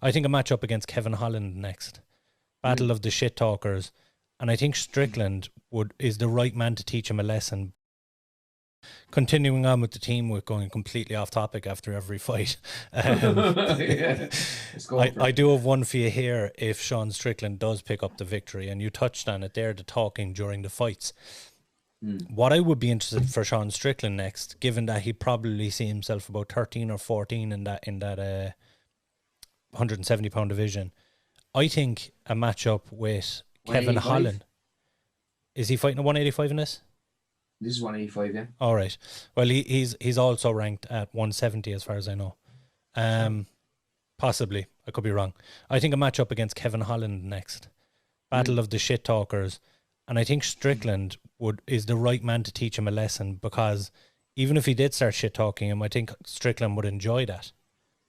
I think a matchup against Kevin Holland next. Battle of the shit talkers. And I think Strickland is the right man to teach him a lesson. Continuing on with the team, we're going completely off topic after every fight. Yeah. I do have one for you here if Sean Strickland does pick up the victory, and you touched on it there, the talking during the fights. What I would be interested for Sean Strickland next, given that he probably see himself about 13 or 14 in that 170-pound division, I think a matchup with Kevin Holland. Is he fighting a 185 in this? This is 185, yeah. All right. Well, he's also ranked at 170 as far as I know. Possibly. I could be wrong. I think a matchup against Kevin Holland next. Battle of the shit talkers. And I think Strickland is the right man to teach him a lesson, because even if he did start shit talking him, I think Strickland would enjoy that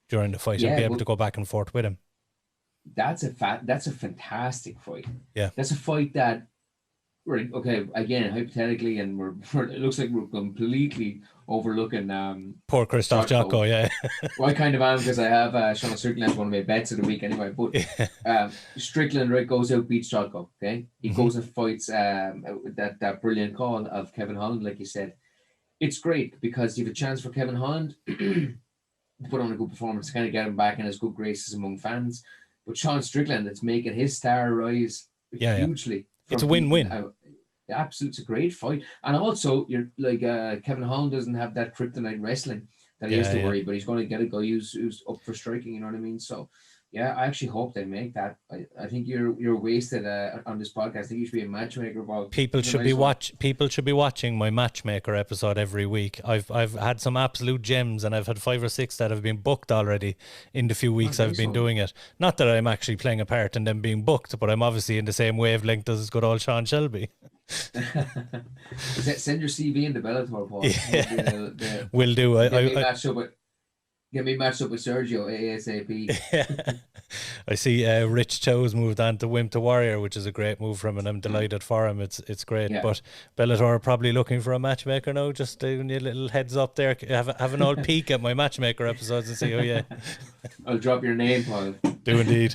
during the fight and be able to go back and forth with him. That's a fantastic fight. Yeah. That's a fight that okay, again, hypothetically, and it looks like we're completely overlooking poor Christoph Jocko, yeah. Well, I kind of am, because I have Sean Strickland as one of my bets of the week anyway. But Strickland goes out, beats Jocko. Okay, he goes and fights that brilliant call of Kevin Holland, like you said. It's great because you have a chance for Kevin Holland to put on a good performance, kind of get him back in his good graces among fans. But Sean Strickland, it's making his star rise hugely. Yeah. It's a win-win. Absolutely, it's a great fight. And also, you're like Kevin Holland doesn't have that kryptonite wrestling that he used to worry, but he's going to get a guy who's up for striking. You know what I mean? So, yeah, I actually hope they make that. I think you're wasted on this podcast. I think you should be a matchmaker. People should be watching my matchmaker episode every week. I've had some absolute gems, and I've had 5 or 6 that have been booked already in the few weeks I've been doing it. Not that I'm actually playing a part in them being booked, but I'm obviously in the same wavelength as good old Sean Shelby. Send your CV in the Bellator, Paul. Yeah. Will do. Get me matched up with Sergio ASAP. I see Rich Cho's moved on to Wimp to Warrior, which is a great move from him, and I'm delighted for him. It's great. Yeah. But Bellator are probably looking for a matchmaker now. Just giving you a little heads up there. Have an old peek at my matchmaker episodes and see, I'll drop your name, Paul. Do indeed.